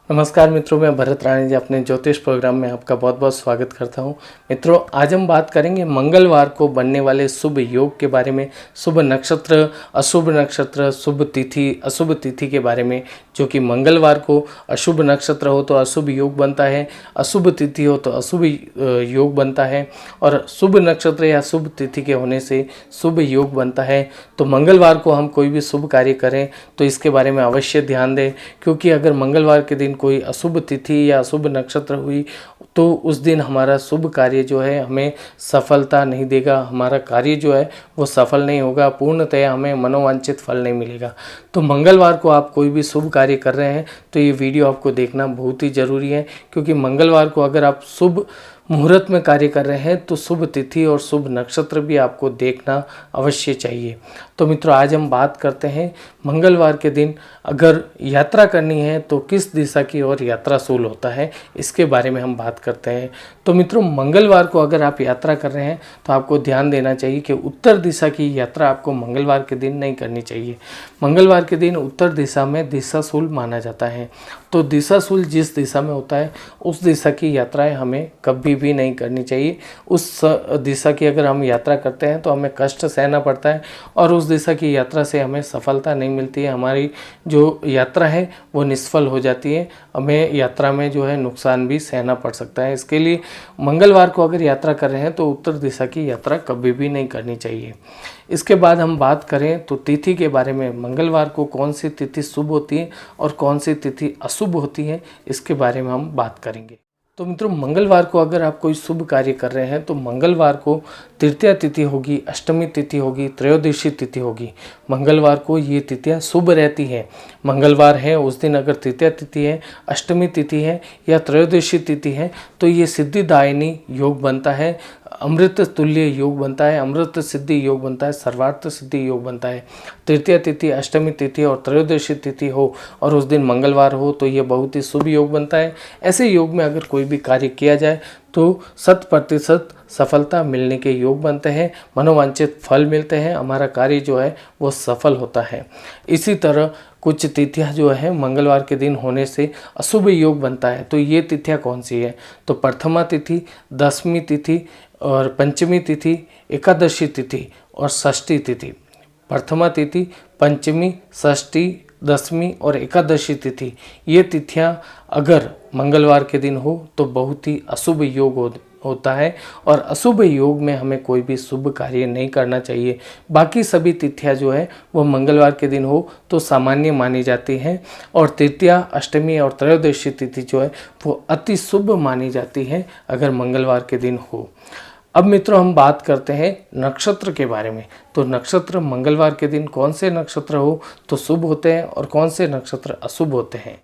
नमस्कार मित्रों, मैं भरत राणी जी अपने ज्योतिष प्रोग्राम में आपका बहुत बहुत स्वागत करता हूं। मित्रों, आज हम बात करेंगे मंगलवार को बनने वाले शुभ योग के बारे में, शुभ नक्षत्र, शुभ तिथि, अशुभ तिथि के बारे में। जो कि मंगलवार को अशुभ नक्षत्र हो तो अशुभ योग बनता है, अशुभ तिथि हो तो अशुभ योग बनता है, और शुभ नक्षत्र या शुभ तिथि के होने से शुभ योग बनता है। तो मंगलवार को हम कोई भी शुभ कार्य करें तो इसके बारे में अवश्य ध्यान दें, क्योंकि अगर मंगलवार के दिन कोई अशुभ तिथि या अशुभ नक्षत्र हुई तो उस दिन हमारा शुभ कार्य जो है हमें सफलता नहीं देगा, हमारा कार्य जो है वो सफल नहीं होगा, पूर्णतया हमें मनोवांछित फल नहीं मिलेगा। तो मंगलवार को आप कोई भी शुभ कार्य कर रहे हैं तो ये वीडियो आपको देखना बहुत ही ज़रूरी है, क्योंकि मंगलवार को अगर आप शुभ मुहूर्त में कार्य कर रहे हैं तो शुभ तिथि और शुभ नक्षत्र भी आपको देखना अवश्य चाहिए। तो मित्रों, आज हम बात करते हैं मंगलवार के दिन अगर यात्रा करनी है तो किस दिशा की ओर यात्रा शुभ होता है, इसके बारे में हम बात करते हैं। तो मित्रों, मंगलवार को अगर आप यात्रा कर रहे हैं तो आपको ध्यान देना चाहिए कि उत्तर दिशा की यात्रा आपको मंगलवार के दिन नहीं करनी चाहिए। मंगलवार के दिन उत्तर दिशा में दिशाशूल माना जाता है, तो दिशाशूल जिस दिशा में होता है उस दिशा की यात्राएं हमें कभी भी नहीं करनी चाहिए। उस दिशा की अगर हम यात्रा करते हैं तो हमें कष्ट सहना पड़ता है और उस दिशा की यात्रा से हमें सफलता नहीं मिलती है, हमारी जो यात्रा है वो निष्फल हो जाती है, हमें यात्रा में जो है नुकसान भी सहना पड़ सकता है। इसके लिए मंगलवार को अगर यात्रा कर रहे हैं तो उत्तर दिशा की यात्रा कभी भी नहीं करनी चाहिए। इसके बाद हम बात करें तो तिथि के बारे में, मंगलवार को कौन सी तिथि शुभ होती है और कौन सी तिथि अशुभ होती है, इसके बारे में हम बात करेंगे। तो मित्रों, मंगलवार को अगर आप कोई शुभ कार्य कर रहे हैं तो मंगलवार को तृतीया तिथि होगी, अष्टमी तिथि होगी, त्रयोदशी तिथि होगी। मंगलवार को ये तिथियां शुभ रहती हैं। मंगलवार है उस दिन अगर तृतीया तिथि है, अष्टमी तिथि है या त्रयोदशी तिथि है तो ये सिद्धिदायिनी योग बनता है, अमृत तुल्य योग बनता है, अमृत सिद्धि योग बनता है, सर्वार्थ सिद्धि योग बनता है। तृतीया तिथि, अष्टमी तिथि और त्रयोदशी तिथि हो और उस दिन मंगलवार हो तो ये बहुत ही शुभ योग बनता है। ऐसे योग में अगर कोई भी कार्य किया जाए तो 100% सफलता मिलने के योग बनते हैं, मनोवांछित फल मिलते हैं, हमारा कार्य जो है वो सफल होता है। इसी तरह कुछ तिथियां जो है मंगलवार के दिन होने से अशुभ योग बनता है। तो ये तिथियां कौन सी है? तो प्रथमा तिथि, दशमी तिथि और पंचमी तिथि, एकादशी तिथि और षष्ठी तिथि। प्रथमा तिथि, पंचमी, षष्ठी, दशमी और एकादशी तिथि, ये तिथियां अगर मंगलवार के दिन हो तो बहुत ही अशुभ योग होता है और अशुभ योग में हमें कोई भी शुभ कार्य नहीं करना चाहिए। बाकी सभी तिथियां जो है वो मंगलवार के दिन हो तो सामान्य मानी जाती हैं और तृतीया, अष्टमी और त्रयोदशी तिथि जो है वो अति शुभ मानी जाती है अगर मंगलवार के दिन हो। अब मित्रों, हम बात करते हैं नक्षत्र के बारे में। तो नक्षत्र मंगलवार के दिन कौन से नक्षत्र हो तो शुभ होते हैं और कौन से नक्षत्र अशुभ होते हैं।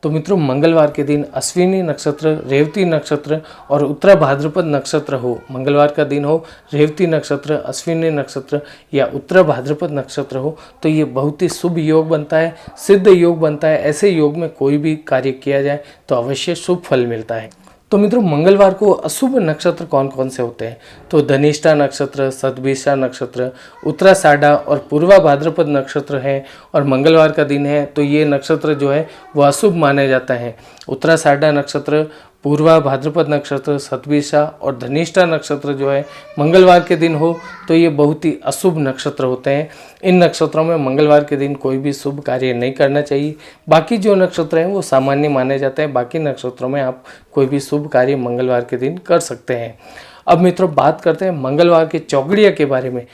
तो मित्रों, मंगलवार के दिन अश्विनी नक्षत्र, रेवती नक्षत्र और उत्तरा भाद्रपद नक्षत्र हो। मंगलवार का दिन हो, रेवती नक्षत्र, अश्विनी नक्षत्र या उत्तरा भाद्रपद नक्षत्र हो तो ये बहुत ही शुभ योग बनता है, सिद्ध योग बनता है। ऐसे योग में कोई भी कार्य किया जाए तो अवश्य शुभ फल मिलता है। तो मित्रों, मंगलवार को अशुभ नक्षत्र कौन कौन से होते हैं? तो धनिष्ठा नक्षत्र, शतभिषा नक्षत्र, उत्तराषाढ़ा और पूर्वा भाद्रपद नक्षत्र हैं और मंगलवार का दिन है तो ये नक्षत्र जो है वो अशुभ माने जाता है। उत्तराषाढ़ा नक्षत्र, पूर्वा भाद्रपद नक्षत्र, शतभिषा और धनिष्ठा नक्षत्र जो है मंगलवार के दिन हो तो ये बहुत ही अशुभ नक्षत्र होते हैं। इन नक्षत्रों में मंगलवार के दिन कोई भी शुभ कार्य नहीं करना चाहिए। बाकी जो नक्षत्र हैं वो सामान्य माने जाते हैं, बाकी नक्षत्रों में आप कोई भी शुभ कार्य मंगलवार के दिन कर सकते हैं। अब मित्रों, बात करते हैं मंगलवार के चौगड़िया के बारे में।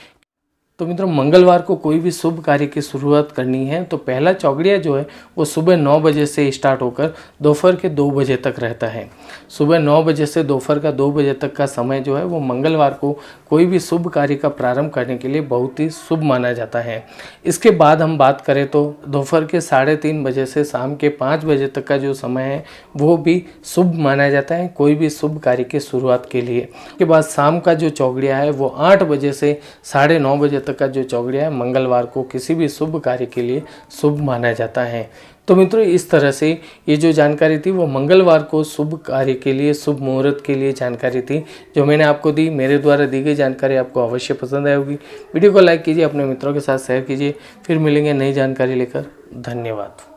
तो मित्रों, मंगलवार को कोई भी शुभ कार्य की शुरुआत करनी है तो पहला चौगड़िया जो है वो सुबह 9 बजे से स्टार्ट होकर दोपहर के 2 बजे तक रहता है। सुबह 9 बजे से दोपहर का 2 बजे तक का समय जो है वो मंगलवार को कोई भी शुभ कार्य का प्रारंभ करने के लिए बहुत ही शुभ माना जाता है। इसके बाद हम बात करें तो दोपहर के 3:30 बजे से शाम के 5 बजे तक का जो समय है वो भी शुभ माना जाता है कोई भी शुभ कार्य की शुरुआत के लिए। उसके बाद शाम का जो चौगड़िया है वो 8 बजे से 9:30 बजे तक का जो चौगड़िया है मंगलवार को किसी भी शुभ कार्य के लिए शुभ माना जाता है। तो मित्रों, इस तरह से ये जो जानकारी थी वो मंगलवार को शुभ कार्य के लिए, शुभ मुहूर्त के लिए जानकारी थी जो मैंने आपको दी। मेरे द्वारा दी गई जानकारी आपको अवश्य पसंद आई होगी। वीडियो को लाइक कीजिए, अपने मित्रों के साथ शेयर कीजिए। फिर मिलेंगे नई जानकारी लेकर। धन्यवाद।